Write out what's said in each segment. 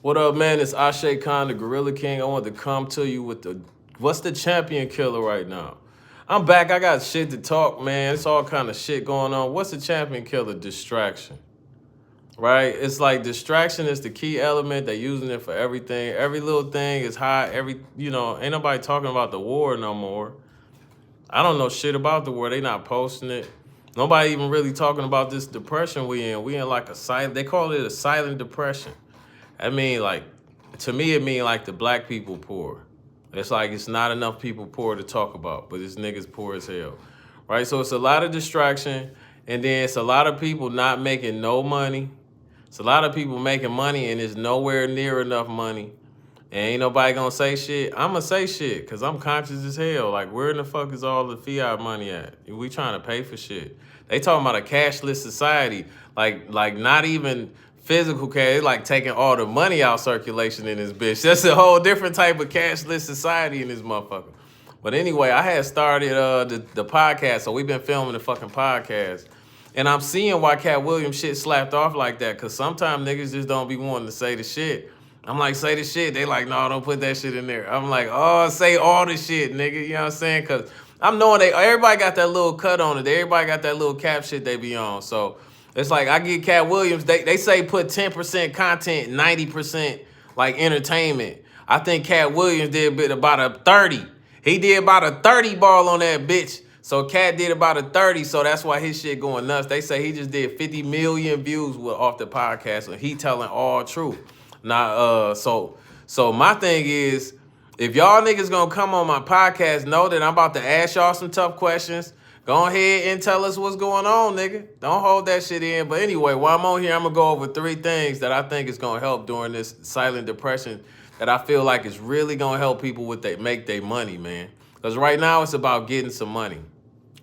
What up, man? It's Ashe Khan, the Guerrilla King. I want to come to you with what's the champion killer right now? I'm back. I got shit to talk, man. It's all kind of shit going on. What's the champion killer? Distraction, right? It's like distraction is the key element. They're using it for everything. Every little thing is hot. Ain't nobody talking about the war no more. I don't know shit about the war. They not posting it. Nobody even really talking about this depression we in. We in like a silent, they call it a silent depression. I mean, like, to me, it mean like the black people poor. It's like it's not enough people poor to talk about, but this niggas poor as hell, right? So it's a lot of distraction, and then it's a lot of people not making no money. It's a lot of people making money, and it's nowhere near enough money. And ain't nobody gonna say shit. I'm gonna say shit, because I'm conscious as hell. Like, where in the fuck is all the fiat money at? We trying to pay for shit. They talking about a cashless society. Like not even physical cash. They like taking all the money out circulation in this bitch. That's a whole different type of cashless society in this motherfucker. But anyway, I had started the podcast, so we've been filming the fucking podcast. And I'm seeing why Cat Williams shit slapped off like that, because sometimes niggas just don't be wanting to say the shit. I'm like, say the shit. They like, no, don't put that shit in there. I'm like, oh, say all the shit, nigga. You know what I'm saying? Because I'm knowing everybody got that little cut on it. Everybody got that little cap shit they be on. So it's like I get Cat Williams. They say put 10% content, 90% like entertainment. I think Cat Williams did about a 30. He did about a 30 ball on that bitch. So Cat did about a 30, so that's why his shit going nuts. They say he just did 50 million views off the podcast, and he telling all truth. Now, so my thing is, if y'all niggas gonna come on my podcast, know that I'm about to ask y'all some tough questions. Go ahead and tell us what's going on, nigga. Don't hold that shit in. But anyway, while I'm on here, I'm gonna go over 3 things that I think is gonna help during this silent depression that I feel like is really gonna help people make their money, man. Because right now it's about getting some money.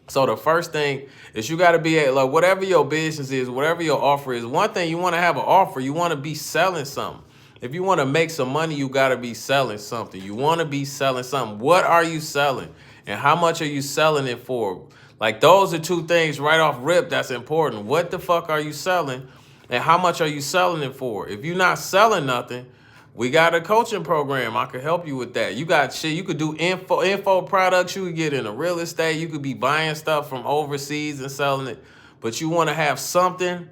So the first thing is you gotta be like, whatever your business is, whatever your offer is, one thing you wanna have an offer, you wanna be selling something. If you want to make some money, you got to be selling something. You want to be selling something. What are you selling? And how much are you selling it for? Like, those are 2 things right off rip that's important. What the fuck are you selling? And how much are you selling it for? If you're not selling nothing, we got a coaching program. I could help you with that. You got shit. You could do info products. You could get into real estate. You could be buying stuff from overseas and selling it. But you want to have something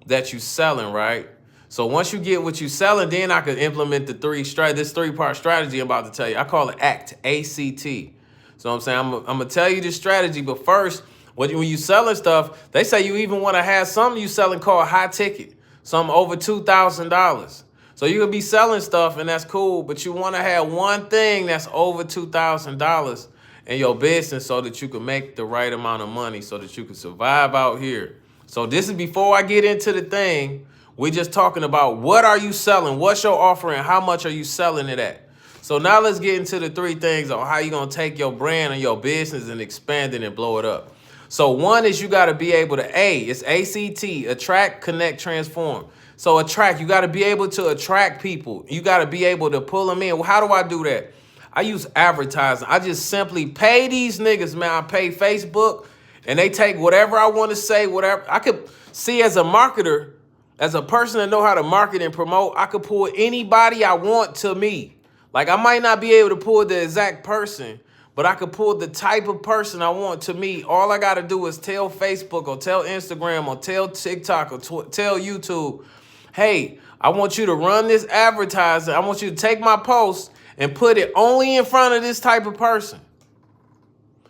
that you selling, right? So once you get what you selling, then I could implement this 3-part strategy I'm about to tell you. I call it ACT, A-C-T. So I'm saying I'm gonna tell you the strategy, but first, when you selling stuff, they say you even want to have something you selling called high ticket, something over $2,000. So you could be selling stuff and that's cool, but you want to have one thing that's over $2,000 in your business so that you can make the right amount of money so that you can survive out here. So this is before I get into the thing. We're just talking about what are you selling? What's your offering? How much are you selling it at? So now let's get into the 3 things on how you're going to take your brand and your business and expand it and blow it up. So one is you got to be able to, it's ACT, attract, connect, transform. So attract, you got to be able to attract people. You got to be able to pull them in. Well, how do I do that? I use advertising. I just simply pay these niggas, man. I pay Facebook and they take whatever I want to say, whatever. I could see as a marketer, as a person that know how to market and promote, I could pull anybody I want to me. Like, I might not be able to pull the exact person, but I could pull the type of person I want to me. All I got to do is tell Facebook or tell Instagram or tell TikTok or tell YouTube, hey, I want you to run this advertising. I want you to take my post and put it only in front of this type of person.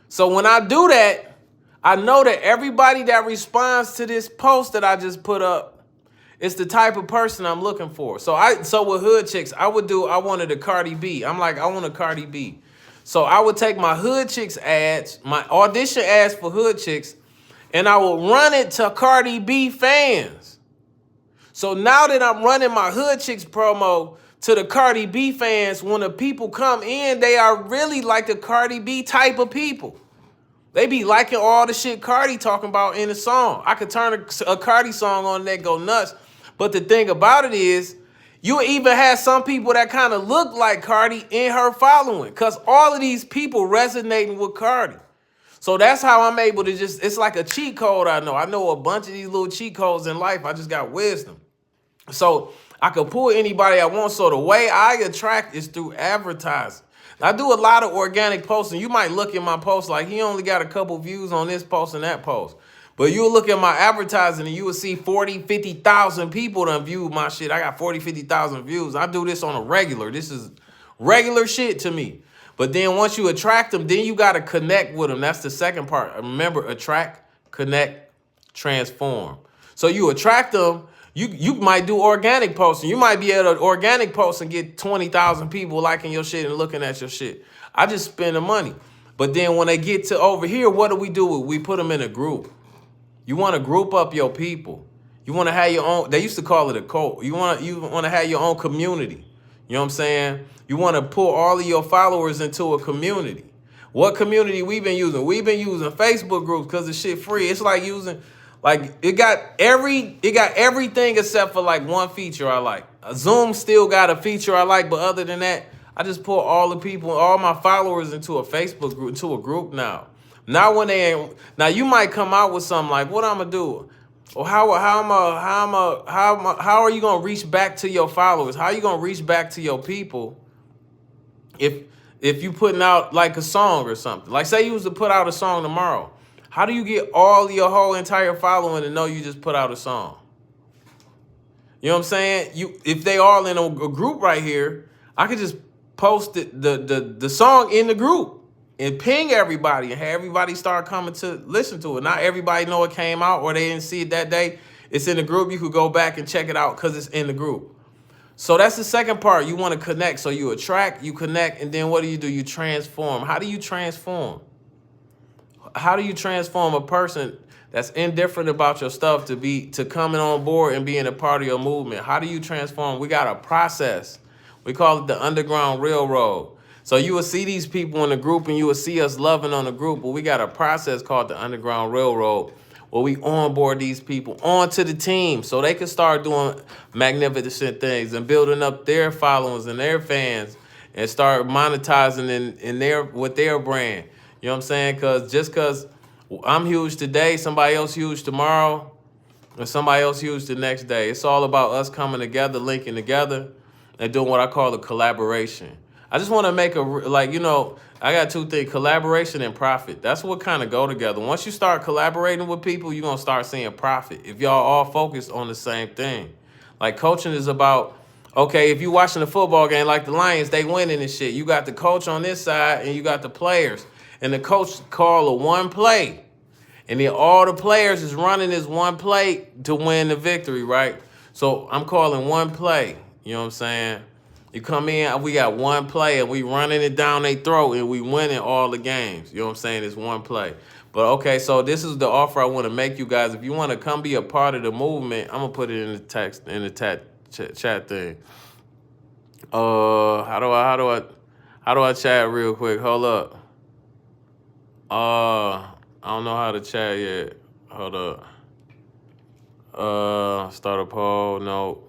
So when I do that, I know that everybody that responds to this post that I just put up, it's the type of person I'm looking for. So with Hood Chicks, I wanted a Cardi B. I'm like, I want a Cardi B. So I would take my Hood Chicks ads, my audition ads for Hood Chicks, and I would run it to Cardi B fans. So now that I'm running my Hood Chicks promo to the Cardi B fans, when the people come in, they are really like the Cardi B type of people. They be liking all the shit Cardi talking about in the song. I could turn a Cardi song on that go nuts. But the thing about it is, you even have some people that kind of look like Cardi in her following, because all of these people resonating with Cardi. So that's how I'm able to it's like a cheat code I know. I know a bunch of these little cheat codes in life. I just got wisdom. So I could pull anybody I want. So the way I attract is through advertising. I do a lot of organic posting. You might look at my post like he only got a couple views on this post and that post. But you'll look at my advertising and you will see 40, 50,000 people done viewed my shit. I got 40, 50,000 views. I do this on a regular. This is regular shit to me. But then once you attract them, then you got to connect with them. That's the second part. Remember, attract, connect, transform. So you attract them. You might do organic posting. You might be able to organic post and get 20,000 people liking your shit and looking at your shit. I just spend the money. But then when they get to over here, what do? We put them in a group. You want to group up your people. You want to have your own. They used to call it a cult. You want to have your own community. You know what I'm saying? You want to pull all of your followers into a community. What community we've been using? We've been using Facebook groups because the shit free. It's like using, like it got everything except for like one feature I like. Zoom still got a feature I like, but other than that, I just pull all the people, all my followers into a Facebook group, into a group now. Now you might come out with something like, what I'm gonna do? Or how are you gonna reach back to your followers? How are you gonna reach back to your people if you putting out like a song or something? Like say you was to put out a song tomorrow. How do you get all your whole entire following to know you just put out a song? You know what I'm saying? If they all in a group right here, I could just post the song in the group and ping everybody and have everybody start coming to listen to it. Not everybody know it came out or they didn't see it that day. It's in the group. You could go back and check it out because it's in the group. So that's the second part. You want to connect. So you attract, you connect, and then what do? You transform. How do you transform? How do you transform a person that's indifferent about your stuff to coming on board and being a part of your movement? How do you transform? We got a process. We call it the Underground Railroad. So you will see these people in the group and you will see us loving on the group, but we got a process called the Underground Railroad where we onboard these people onto the team so they can start doing magnificent things and building up their followers and their fans and start monetizing with their brand. You know what I'm saying? Because just because I'm huge today, somebody else huge tomorrow, or somebody else huge the next day. It's all about us coming together, linking together, and doing what I call a collaboration. I just want to make I got two things, collaboration and profit. That's what kind of go together. Once you start collaborating with people, you're going to start seeing profit if y'all all focused on the same thing. Like coaching is about, okay, if you're watching a football game like the Lions, they winning and shit. You got the coach on this side and you got the players. And the coach call a one play. And then all the players is running this one play to win the victory, right? So I'm calling one play. You know what I'm saying? You come in, we got one play, and we running it down their throat, and we winning all the games. You know what I'm saying? It's one play. But, okay, so this is the offer I want to make you guys. If you want to come be a part of the movement, I'm going to put it in the text, in the chat thing. How do I chat real quick? Hold up. I don't know how to chat yet. Hold up. Start a poll. No.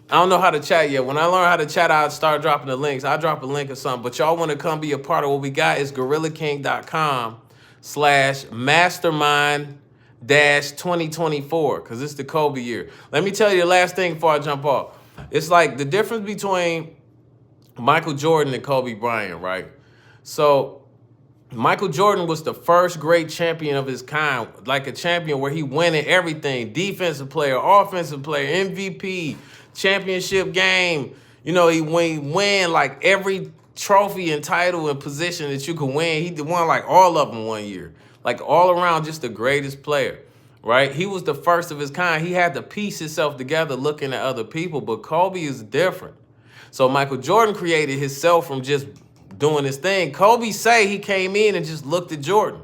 I don't know how to chat yet. When I learn how to chat, I'll start dropping the links. I'll drop a link or something. But y'all want to come be a part of what we got is GorillaKing.com/mastermind-2024 because it's the Kobe year. Let me tell you the last thing before I jump off. It's like the difference between Michael Jordan and Kobe Bryant, right? So Michael Jordan was the first great champion of his kind, like a champion where he winning everything, defensive player, offensive player, MVP, championship game. You know, he win like every trophy and title and position that you could win. He won like all of them one year, like all around just the greatest player, right? He was the first of his kind. He had to piece himself together looking at other people, but Kobe is different. So Michael Jordan created himself from just doing his thing. Kobe say he came in and just looked at Jordan.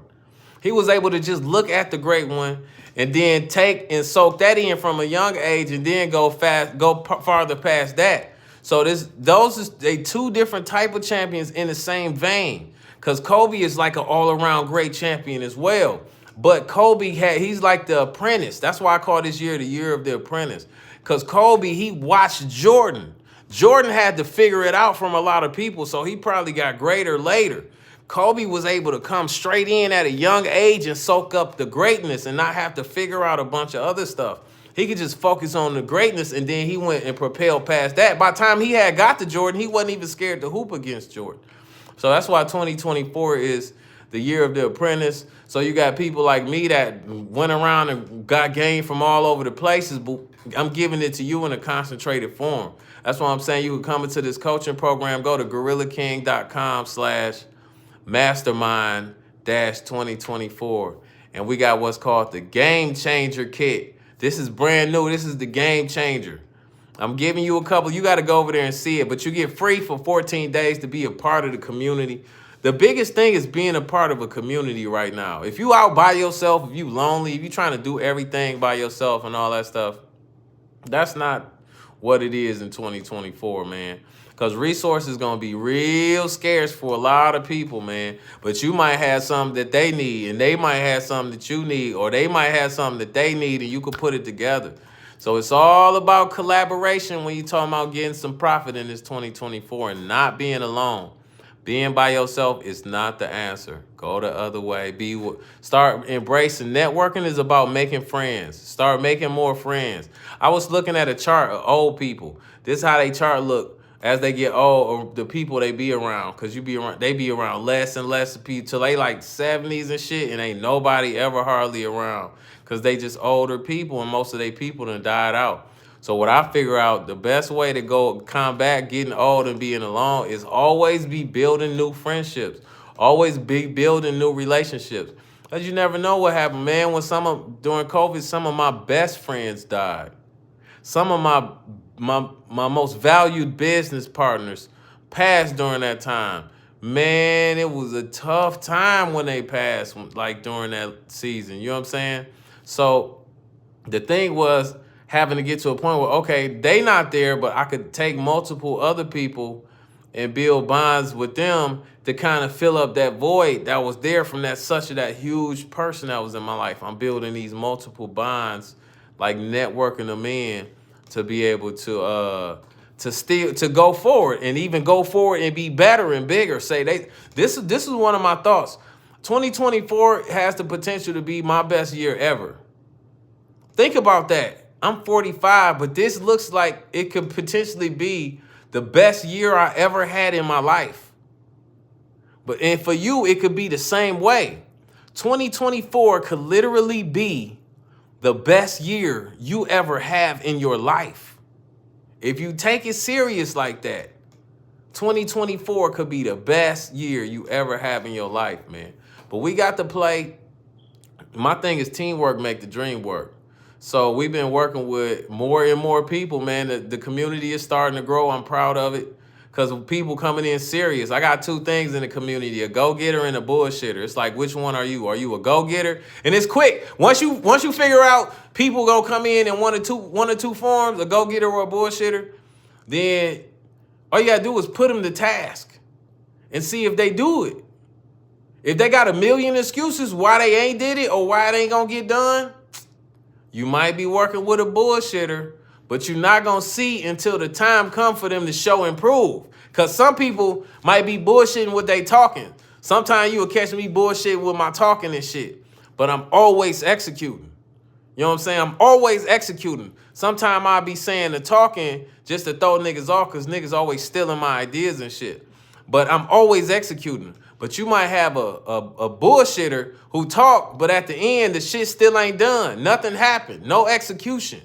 He was able to just look at the great one and then take and soak that in from a young age and then go farther past that. So those are two different type of champions in the same vein. Because Kobe is like an all-around great champion as well. But he's like the apprentice. That's why I call this year the year of the apprentice. Because Kobe, he watched Jordan. Jordan had to figure it out from a lot of people, so he probably got greater later. Kobe was able to come straight in at a young age and soak up the greatness and not have to figure out a bunch of other stuff. He could just focus on the greatness, and then he went and propelled past that. By the time he had got to Jordan, he wasn't even scared to hoop against Jordan. So that's why 2024 is the year of the apprentice. So you got people like me that went around and got game from all over the places, but I'm giving it to you in a concentrated form. That's why I'm saying you can come into this coaching program. Go to GorillaKing.com/mastermind-2024. And we got what's called the Game Changer Kit. This is brand new. This is the Game Changer. I'm giving you a couple. You got to go over there and see it, but you get free for 14 days to be a part of the community. The biggest thing is being a part of a community right now. If you out by yourself, if you lonely, if you trying to do everything by yourself and all that stuff, that's not what it is in 2024, man. Because resources going to be real scarce for a lot of people, man. But you might have something that they need, and they might have something that you need, or they might have something that they need, and you could put it together. So it's all about collaboration when you're talking about getting some profit in this 2024 and not being alone. Being by yourself is not the answer. Go the other way. Start embracing. Networking is about making friends. Start making more friends. I was looking at a chart of old people. This is how they chart look as they get old, or the people they be around. Because they be around less and less people till they like 70s and shit, and ain't nobody ever hardly around. Because they just older people, and most of they people done died out. So what I figure out, the best way to go combat getting old and being alone is always be building new friendships. Always be building new relationships. Because you never know what happened, man. During COVID, some of my best friends died. Some of my most valued business partners passed during that time. Man, it was a tough time when they passed, like during that season. You know what I'm saying? So the thing was, having to get to a point where, okay, they not there, but I could take multiple other people and build bonds with them to kind of fill up that void that was there from that huge person that was in my life. I'm building these multiple bonds, like networking them in to be able to go forward and even go forward and be better and bigger. This is one of my thoughts. 2024 has the potential to be my best year ever. Think about that. I'm 45, but this looks like it could potentially be the best year I ever had in my life. And for you, it could be the same way. 2024 could literally be the best year you ever have in your life. If you take it serious like that, 2024 could be the best year you ever have in your life, man. But we got to play. My thing is teamwork make the dream work. So we've been working with more and more people, man. The community is starting to grow. I'm proud of it because people coming in serious. I got two things in the community, a go-getter and a bullshitter. It's like, which one are you? Are you a go-getter? And it's quick. Once you figure out people gonna come in one or two forms, a go-getter or a bullshitter, then all you gotta do is put them to task and see if they do it. If they got a million excuses why they ain't did it or why it ain't gonna get done, you might be working with a bullshitter, but you're not going to see until the time comes for them to show and prove. Because some people might be bullshitting with they talking. Sometimes you will catch me bullshitting with my talking and shit, but I'm always executing. You know what I'm saying? I'm always executing. Sometimes I'll be saying the talking just to throw niggas off because niggas always stealing my ideas and shit. But I'm always executing. But you might have a bullshitter who talk, but at the end, the shit still ain't done. Nothing happened. No execution.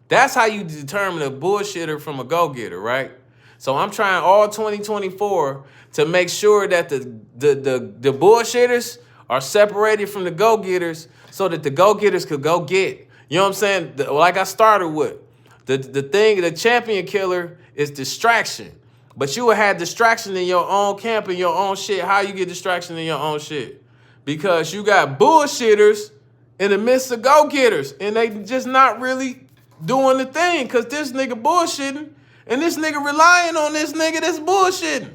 That's how you determine a bullshitter from a go-getter, right? So I'm trying all 2024 to make sure that the bullshitters are separated from the go-getters so that the go-getters could go get. You know what I'm saying? Like I started with, the champion killer is distraction. But you will have distraction in your own camp and your own shit. How you get distraction in your own shit? Because you got bullshitters in the midst of go-getters, and they just not really doing the thing because this nigga bullshitting, and this nigga relying on this nigga that's bullshitting.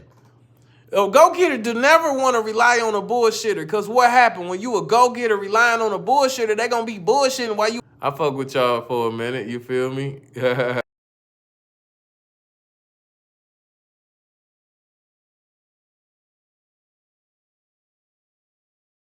A go-getter do never want to rely on a bullshitter because what happened when you a go-getter relying on a bullshitter, they going to be bullshitting while you... I fuck with y'all for a minute, you feel me?